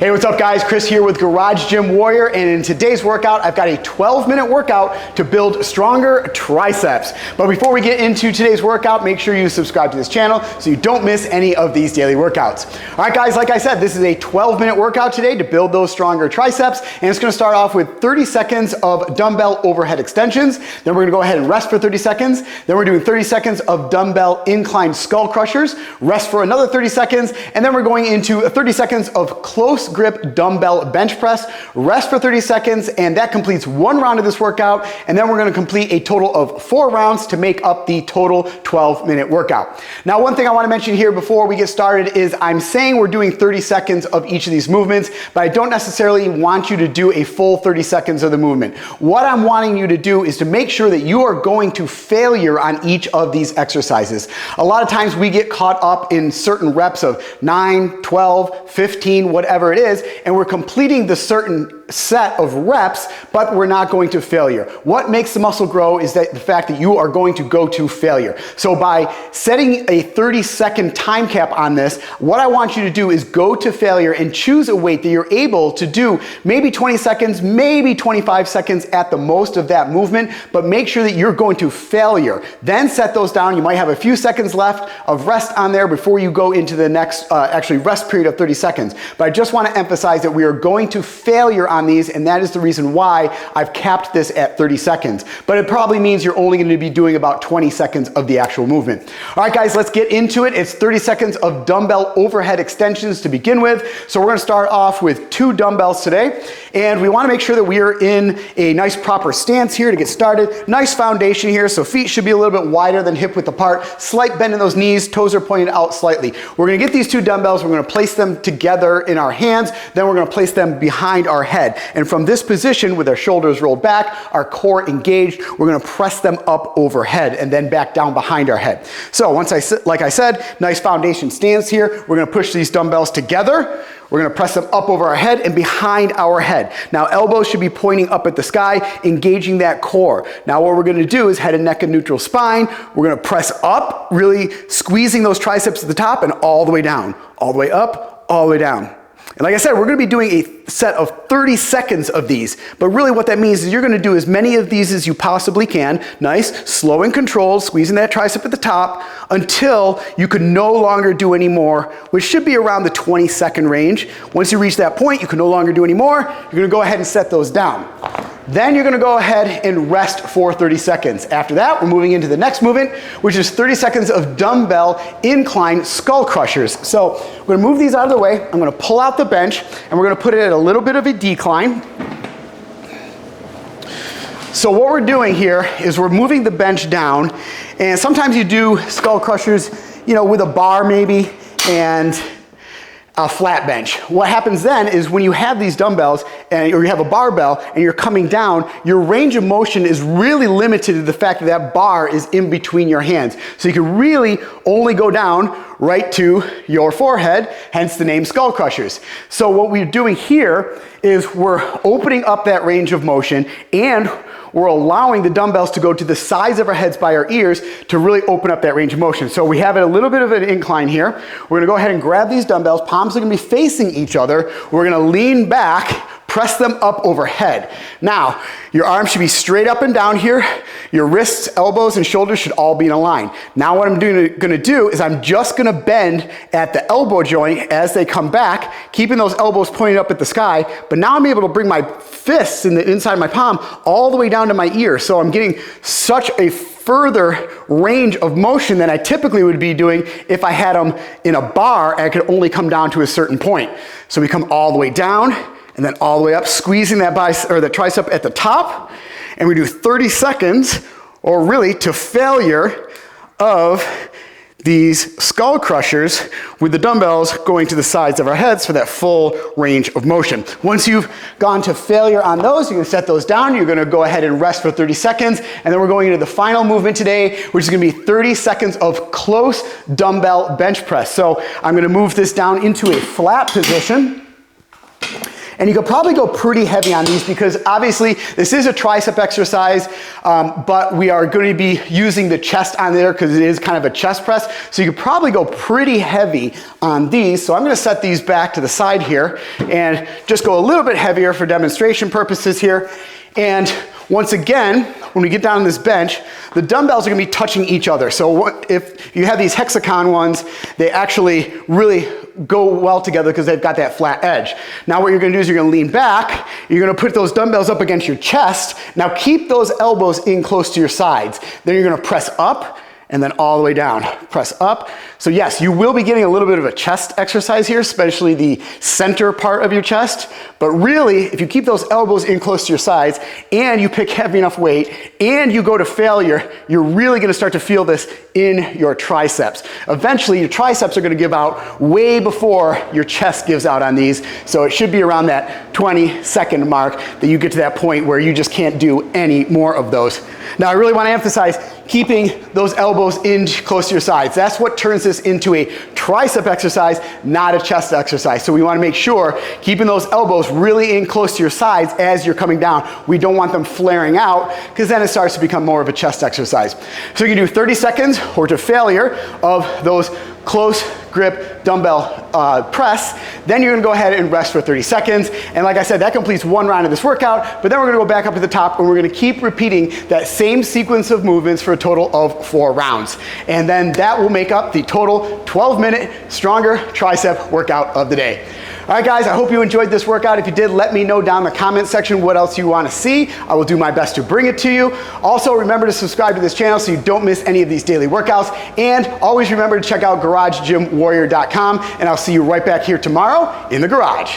Hey, what's up guys? Chris here with Garage Gym Warrior, and in today's workout, I've got a 12-minute workout to build stronger triceps. But before we get into today's workout, make sure you subscribe to this channel so you don't miss any of these daily workouts. All right guys, like I said, this is a 12-minute workout today to build those stronger triceps, and it's gonna start off with 30 seconds of dumbbell overhead extensions. Then we're gonna go ahead and rest for 30 seconds. Then we're doing 30 seconds of dumbbell incline skull crushers, rest for another 30 seconds, and then we're going into 30 seconds of close grip dumbbell bench press, rest for 30 seconds, and that completes one round of this workout, and then we're gonna complete a total of 4 rounds to make up the total 12-minute workout. Now, one thing I wanna mention here before we get started is I'm saying we're doing 30 seconds of each of these movements, but I don't necessarily want you to do a full 30 seconds of the movement. What I'm wanting you to do is to make sure that you are going to failure on each of these exercises. A lot of times we get caught up in certain reps of 9, 12, 15, whatever it is, and we're completing the certain set of reps, but we're not going to failure. What makes the muscle grow is that the fact that you are going to go to failure. So by setting a 30-second time cap on this, what I want you to do is go to failure and choose a weight that you're able to do maybe 20 seconds, maybe 25 seconds at the most of that movement, but make sure that you're going to failure. Then set those down. You might have a few seconds left of rest on there before you go into the next actually rest period of 30 seconds. But I just want to emphasize that we are going to failure on these, and that is the reason why I've capped this at 30 seconds. But it probably means you're only going to be doing about 20 seconds of the actual movement. All right guys, let's get into it. It's 30 seconds of dumbbell overhead extensions to begin with. So we're going to start off with 2 dumbbells today, and we want to make sure that we are in a nice proper stance here to get started. Nice foundation here, so feet should be a little bit wider than hip width apart. Slight bend in those knees, toes are pointed out slightly. We're going to get these 2 dumbbells, we're going to place them together in our hands, then we're going to place them behind our head. And from this position, with our shoulders rolled back, our core engaged, we're going to press them up overhead and then back down behind our head. So once like I said, nice foundation stance here. We're going to push these dumbbells together. We're going to press them up over our head and behind our head. Now elbows should be pointing up at the sky, engaging that core. Now what we're going to do is head and neck and neutral spine. We're going to press up, really squeezing those triceps at the top and all the way down, all the way up, all the way down. And like I said, we're going to be doing a set of 30 seconds of these, but really what that means is you're going to do as many of these as you possibly can, nice, slow and controlled, squeezing that tricep at the top until you can no longer do any more, which should be around the 20-second range. Once you reach that point, you can no longer do any more. You're going to go ahead and set those down. Then you're going to go ahead and rest for 30 seconds. After that, we're moving into the next movement, which is 30 seconds of dumbbell incline skull crushers. So we're going to move these out of the way. I'm going to pull out the bench, and we're going to put it at a little bit of a decline. So what we're doing here is we're moving the bench down, and sometimes you do skull crushers, you know, with a bar maybe, and a flat bench. What happens then is when you have these dumbbells or you have a barbell and you're coming down, your range of motion is really limited to the fact that that bar is in between your hands. So you can really only go down right to your forehead, hence the name skull crushers. So what we're doing here is we're opening up that range of motion, and we're allowing the dumbbells to go to the sides of our heads by our ears to really open up that range of motion. So we have a little bit of an incline here. We're gonna go ahead and grab these dumbbells. Palms are gonna be facing each other. We're gonna lean back, press them up overhead. Now, your arms should be straight up and down here. Your wrists, elbows, and shoulders should all be in a line. Now what I'm gonna do is I'm just gonna bend at the elbow joint as they come back, keeping those elbows pointed up at the sky, but now I'm able to bring my fists in the inside of my palm all the way down to my ear. So I'm getting such a further range of motion than I typically would be doing if I had them in a bar and I could only come down to a certain point. So we come all the way down and then all the way up, squeezing that the tricep at the top, and we do 30 seconds, or really to failure, of these skull crushers with the dumbbells going to the sides of our heads for that full range of motion. Once you've gone to failure on those, you can set those down. You're gonna go ahead and rest for 30 seconds, and then we're going into the final movement today, which is gonna be 30 seconds of close dumbbell bench press. So I'm gonna move this down into a flat position. And you could probably go pretty heavy on these because obviously this is a tricep exercise, but we are going to be using the chest on there because it is kind of a chest press. So you could probably go pretty heavy on these. So I'm going to set these back to the side here and just go a little bit heavier for demonstration purposes here. And once again, when we get down on this bench, the dumbbells are going to be touching each other. So if you have these hexagon ones, they actually really go well together because they've got that flat edge. Now what you're going to do is you're going to lean back, you're going to put those dumbbells up against your chest. Now keep those elbows in close to your sides. Then you're going to press up and then all the way down, press up. So yes, you will be getting a little bit of a chest exercise here, especially the center part of your chest. But really, if you keep those elbows in close to your sides and you pick heavy enough weight and you go to failure, you're really gonna start to feel this in your triceps. Eventually, your triceps are gonna give out way before your chest gives out on these. So it should be around that 20-second mark that you get to that point where you just can't do any more of those. Now, I really wanna emphasize keeping those elbows in close to your sides. That's what turns this into a tricep exercise, not a chest exercise. So we want to make sure keeping those elbows really in close to your sides as you're coming down. We don't want them flaring out because then it starts to become more of a chest exercise. So you can do 30 seconds or to failure of those close grip dumbbell press. Then you're gonna go ahead and rest for 30 seconds. And like I said, that completes one round of this workout, but then we're gonna go back up to the top and we're gonna keep repeating that same sequence of movements for a total of 4 rounds. And then that will make up the total 12-minute stronger tricep workout of the day. All right, guys, I hope you enjoyed this workout. If you did, let me know down in the comment section what else you want to see. I will do my best to bring it to you. Also, remember to subscribe to this channel so you don't miss any of these daily workouts. And always remember to check out GarageGymWarrior.com, and I'll see you right back here tomorrow in the garage.